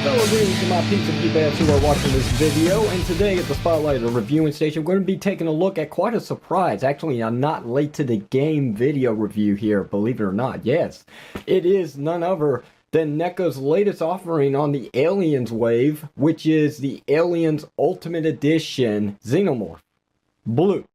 Greetings to my pizza peepads who are watching this video, and today at the Spotlight of the Reviewing Station, we're going to be taking a look at quite a surprise. Actually, I'm not late to the game video review here, believe it or not. Yes, it is none other than NECA's latest offering on the Aliens wave, which is the Aliens Ultimate Edition Xenomorph. Blue,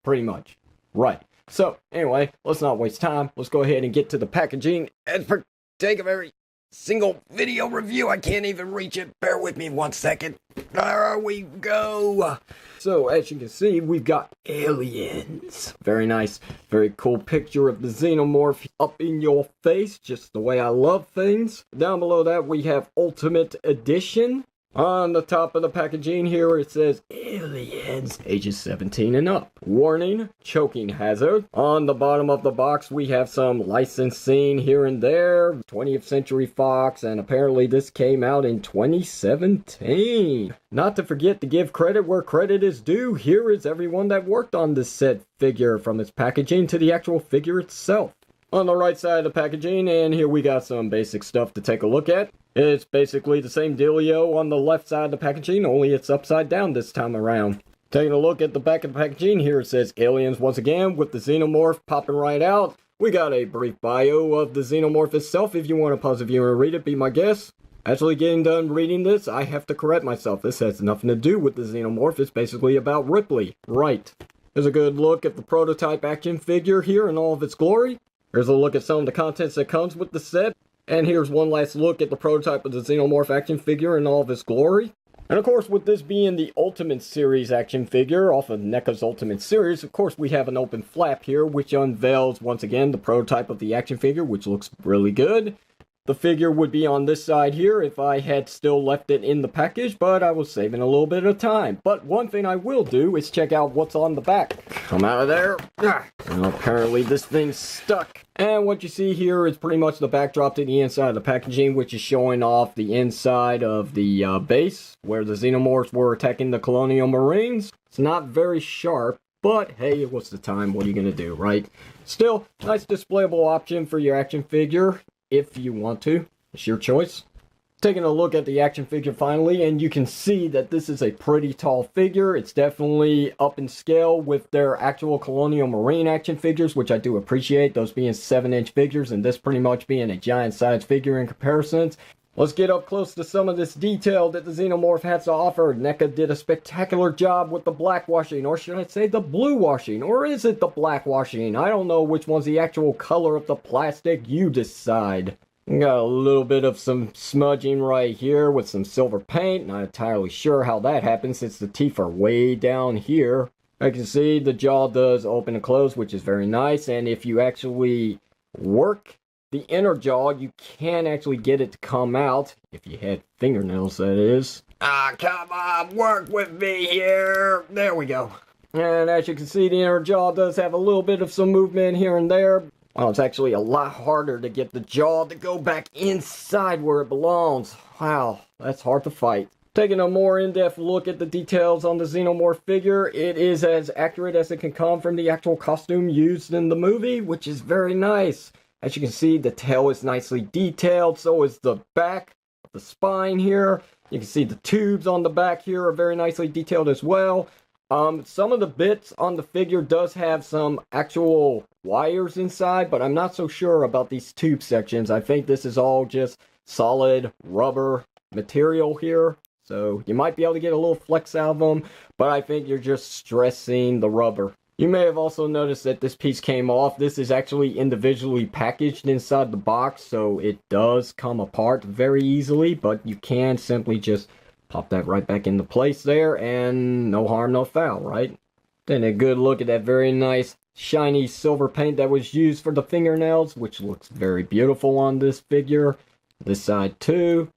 pretty much. Right. So, anyway, let's not waste time. Let's go ahead and get to the packaging. As per take of every single video review, I can't even reach it. Bear with me 1 second. There we go. So, as you can see, we've got aliens. Very nice, very cool picture of the Xenomorph up in your face, just the way I love things. Down below that, we have Ultimate Edition. On the top of the packaging here, it says aliens ages 17 and up. Warning, choking hazard. On the bottom of the box, we have some licensing here and there. 20th Century Fox, and apparently this came out in 2017. Not to forget to give credit where credit is due. Here is everyone that worked on this said figure, from its packaging to the actual figure itself. On the right side of the packaging, and here we got some basic stuff to take a look at. It's basically the same dealio on the left side of the packaging, only it's upside down this time around. Taking a look at the back of the packaging, here it says aliens once again, with the Xenomorph popping right out. We got a brief bio of the Xenomorph itself. If you want to pause the view and read it, be my guest. Actually getting done reading this, I have to correct myself. This has nothing to do with the Xenomorph. It's basically about Ripley. Right. There's a good look at the prototype action figure here in all of its glory. Here's a look at some of the contents that comes with the set. And here's one last look at the prototype of the Xenomorph action figure in all of its glory. And of course, with this being the Ultimate Series action figure off of NECA's Ultimate Series, of course we have an open flap here, which unveils once again the prototype of the action figure, which looks really good. The figure would be on this side here if I had still left it in the package, but I was saving a little bit of time. But one thing I will do is check out what's on the back. Come out of there. Well, apparently this thing's stuck. And what you see here is pretty much the backdrop to the inside of the packaging, which is showing off the inside of the base, where the Xenomorphs were attacking the Colonial Marines. It's not very sharp, but hey, it was the time. What are you going to do, right? Still, nice displayable option for your action figure. If you want to, it's your choice. Taking a look at the action figure finally, and you can see that this is a pretty tall figure. It's definitely up in scale with their actual Colonial Marine action figures, which I do appreciate, those being 7-inch figures and this pretty much being a giant size figure in comparisons. Let's get up close to some of this detail that the Xenomorph has to offer. NECA did a spectacular job with the blackwashing, or should I say the blue washing, or is it the blackwashing? I don't know which one's the actual color of the plastic, you decide. We got a little bit of some smudging right here with some silver paint. Not entirely sure how that happens since the teeth are way down here. I can see the jaw does open and close, which is very nice, and if you actually work the inner jaw, you can actually get it to come out, if you had fingernails, that is. Ah, come on, work with me here. There we go. And as you can see, the inner jaw does have a little bit of some movement here and there. Well, it's actually a lot harder to get the jaw to go back inside where it belongs. Wow, that's hard to fight. Taking a more in-depth look at the details on the Xenomorph figure, it is as accurate as it can come from the actual costume used in the movie, which is very nice. As you can see, the tail is nicely detailed, so is the back, the spine here. You can see the tubes on the back here are very nicely detailed as well. Some of the bits on the figure does have some actual wires inside, but I'm not so sure about these tube sections. I think this is all just solid rubber material here. So you might be able to get a little flex out of them, but I think you're just stressing the rubber. You may have also noticed that this piece came off. This is actually individually packaged inside the box, so it does come apart very easily, but you can simply just pop that right back into place there, and no harm, no foul, right? Then a good look at that very nice shiny silver paint that was used for the fingernails, which looks very beautiful on this figure. This side too.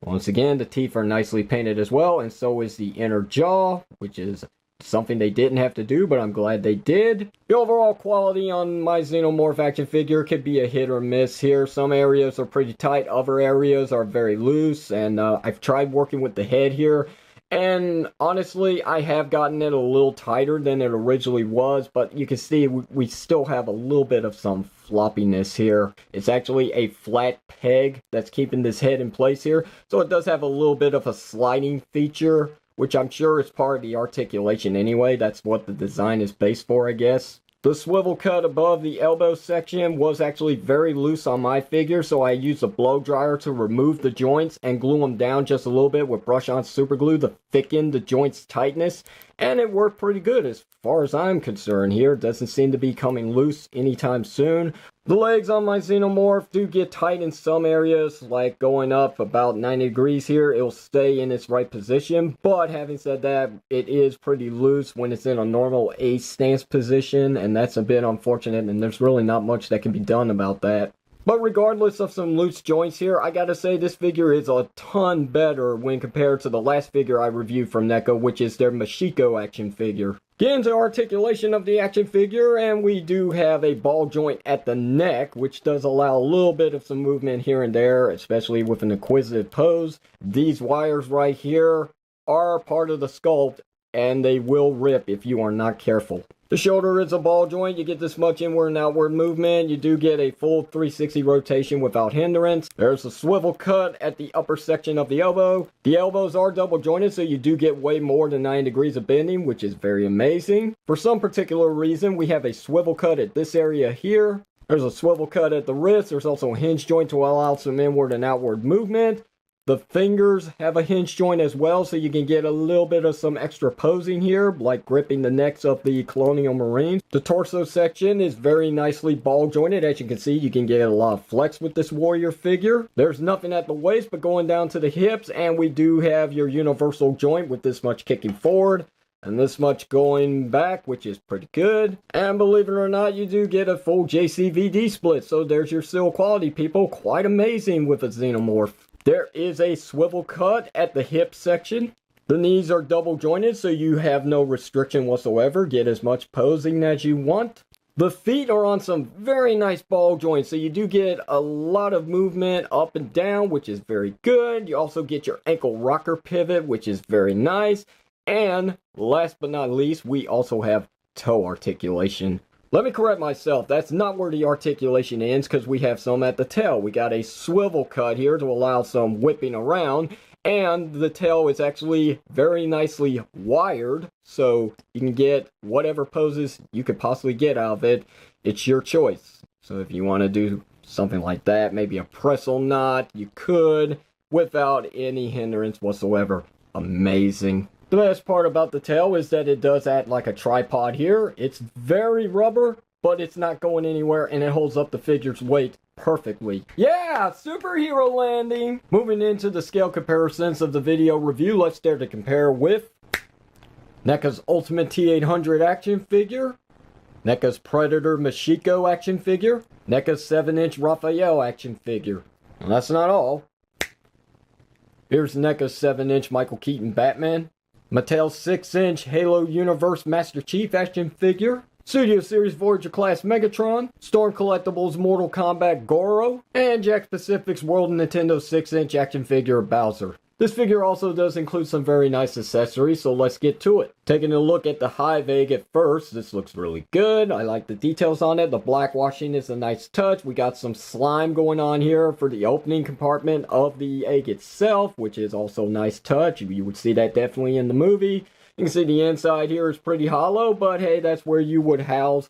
Once again, the teeth are nicely painted as well, and so is the inner jaw, which is something they didn't have to do, but I'm glad they did. The overall quality on my Xenomorph action figure could be a hit or miss here. Some areas are pretty tight, other areas are very loose, and I've tried working with the head here, And honestly, I have gotten it a little tighter than it originally was, but you can see we still have a little bit of some floppiness here. It's actually a flat peg that's keeping this head in place here, so it does have a little bit of a sliding feature, which I'm sure is part of the articulation anyway. That's what the design is based for, I guess. The swivel cut above the elbow section was actually very loose on my figure, so I used a blow dryer to remove the joints and glue them down just a little bit with brush-on super glue to thicken the joints' tightness, and it worked pretty good as far as I'm concerned here. It doesn't seem to be coming loose anytime soon. The legs on my Xenomorph do get tight in some areas, like going up about 90 degrees here. It'll stay in its right position, but having said that, it is pretty loose when it's in a normal A stance position, and that's a bit unfortunate, and there's really not much that can be done about that. But regardless of some loose joints here, I gotta say this figure is a ton better when compared to the last figure I reviewed from NECA, which is their Machiko action figure. Get into articulation of the action figure, and we do have a ball joint at the neck, which does allow a little bit of some movement here and there, especially with an inquisitive pose. These wires right here are part of the sculpt, and they will rip if you are not careful. The shoulder is a ball joint. You get this much inward and outward movement. You do get a full 360 rotation without hindrance. There's a swivel cut at the upper section of the elbow. The elbows are double jointed, so you do get way more than 90 degrees of bending, which is very amazing. For some particular reason, we have a swivel cut at this area here. There's a swivel cut at the wrist. There's also a hinge joint to allow some inward and outward movement. The fingers have a hinge joint as well, so you can get a little bit of some extra posing here, like gripping the necks of the Colonial Marines. The torso section is very nicely ball jointed. As you can see, you can get a lot of flex with this warrior figure. There's nothing at the waist but going down to the hips, and we do have your universal joint with this much kicking forward and this much going back, which is pretty good. And believe it or not, you do get a full JCVD split, so there's your seal quality, people. Quite amazing with a Xenomorph. There is a swivel cut at the hip section. The knees are double jointed, so you have no restriction whatsoever. Get as much posing as you want. The feet are on some very nice ball joints, so you do get a lot of movement up and down, which is very good. You also get your ankle rocker pivot, which is very nice. And last but not least, we also have toe articulation. Let me correct myself, that's not where the articulation ends, because we have some at the tail. We got a swivel cut here to allow some whipping around, and the tail is actually very nicely wired, so you can get whatever poses you could possibly get out of it. It's your choice. So if you want to do something like that, maybe a pretzel knot, you could, without any hindrance whatsoever. Amazing. The best part about the tail is that it does act like a tripod here. It's very rubber, but it's not going anywhere, and it holds up the figure's weight perfectly. Yeah, superhero landing! Moving into the scale comparisons of the video review, let's dare to compare with NECA's Ultimate T-800 action figure, NECA's Predator Machiko action figure, NECA's 7-inch Raphael action figure. And that's not all. Here's NECA's 7-inch Michael Keaton Batman, Mattel's 6-inch Halo Universe Master Chief action figure, Studio Series Voyager Class Megatron, Storm Collectibles Mortal Kombat Goro, and Jakks Pacific's World Nintendo 6-inch action figure Bowser. This figure also does include some very nice accessories, so let's get to it. Taking a look at the Hive Egg at first, this looks really good. I like the details on it. The blackwashing is a nice touch. We got some slime going on here for the opening compartment of the egg itself, which is also a nice touch. You would see that definitely in the movie. You can see the inside here is pretty hollow, but hey, that's where you would house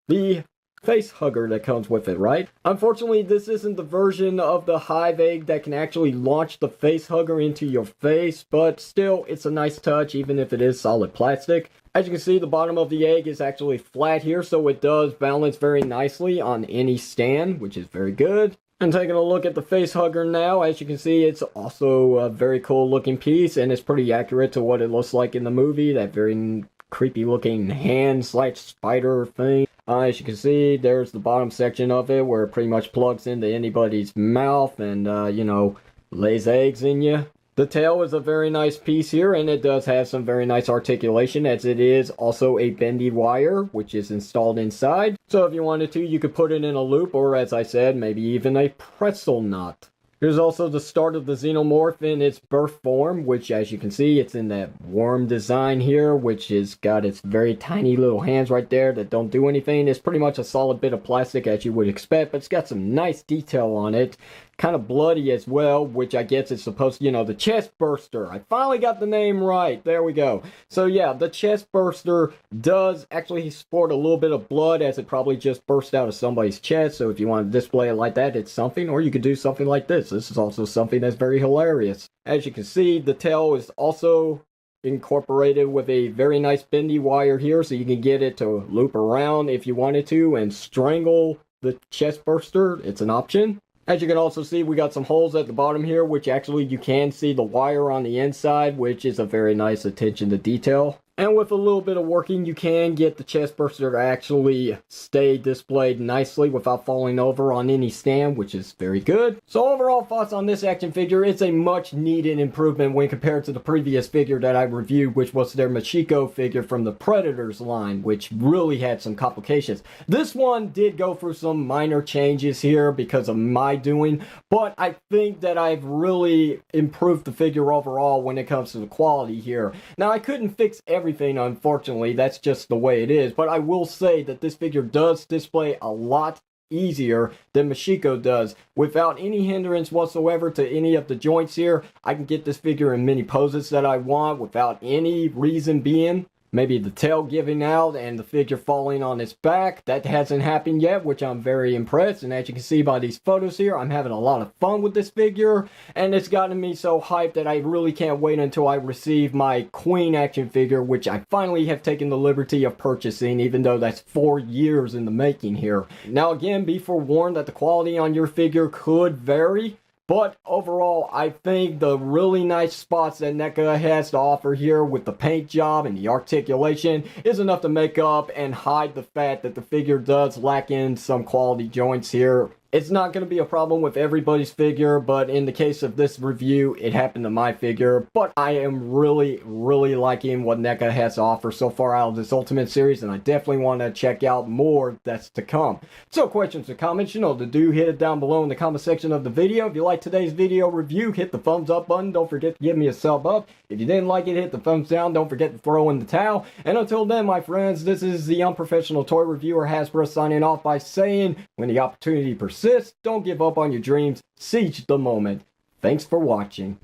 the face hugger that comes with it, right? Unfortunately, this isn't the version of the Hive Egg that can actually launch the face hugger into your face, but still, it's a nice touch, even if it is solid plastic. As you can see, the bottom of the egg is actually flat here, so it does balance very nicely on any stand, which is very good. And taking a look at the face hugger now, as you can see, it's also a very cool looking piece, and it's pretty accurate to what it looks like in the movie, that very creepy looking hand slash spider thing. As you can see, there's the bottom section of it where it pretty much plugs into anybody's mouth and, you know, lays eggs in you. The tail is a very nice piece here, and it does have some very nice articulation, as it is also a bendy wire, which is installed inside. So if you wanted to, you could put it in a loop, or as I said, maybe even a pretzel knot. Here's also the start of the Xenomorph in its birth form, which as you can see, it's in that worm design here, which has got its very tiny little hands right there that don't do anything. It's pretty much a solid bit of plastic as you would expect, but it's got some nice detail on it. Kind of bloody as well, which I guess is supposed to, you know, the chest burster. I finally got the name right. There we go. So yeah, the chest burster does actually sport a little bit of blood as it probably just burst out of somebody's chest. So if you want to display it like that, it's something. Or you could do something like this. This is also something that's very hilarious. As you can see, the tail is also incorporated with a very nice bendy wire here, so you can get it to loop around if you wanted to and strangle the chest burster. It's an option. As you can also see, we got some holes at the bottom here, which actually you can see the wire on the inside, which is a very nice attention to detail. And with a little bit of working, you can get the chest burster to actually stay displayed nicely without falling over on any stand, which is very good. So overall thoughts on this action figure, it's a much needed improvement when compared to the previous figure that I reviewed, which was their Machiko figure from the Predators line, which really had some complications. This one did go through some minor changes here because of my doing, but I think that I've really improved the figure overall when it comes to the quality here. Now, I couldn't fix everything, unfortunately. That's just the way it is, but I will say that this figure does display a lot easier than Machiko does. Without any hindrance whatsoever to any of the joints here, I can get this figure in many poses that I want without any reason being. Maybe the tail giving out and the figure falling on its back. That hasn't happened yet, which I'm very impressed. And as you can see by these photos here, I'm having a lot of fun with this figure. And it's gotten me so hyped that I really can't wait until I receive my Queen action figure, which I finally have taken the liberty of purchasing, even though that's 4 years in the making here. Now again, be forewarned that the quality on your figure could vary. But overall, I think the really nice spots that NECA has to offer here with the paint job and the articulation is enough to make up and hide the fact that the figure does lack in some quality joints here. It's not going to be a problem with everybody's figure, but in the case of this review, it happened to my figure. But I am really liking what NECA has to offer so far out of this Ultimate series, and I definitely want to check out more that's to come. So questions or comments, you know to do, hit it down below in the comment section of the video. If you like today's video review, hit the thumbs up button. Don't forget to give me a sub up. If you didn't like it, hit the thumbs down. Don't forget to throw in the towel. And until then, my friends, this is the Unprofessional Toy Reviewer Hasbro signing off by saying, when the opportunity persists, don't give up on your dreams, seize the moment. Thanks for watching.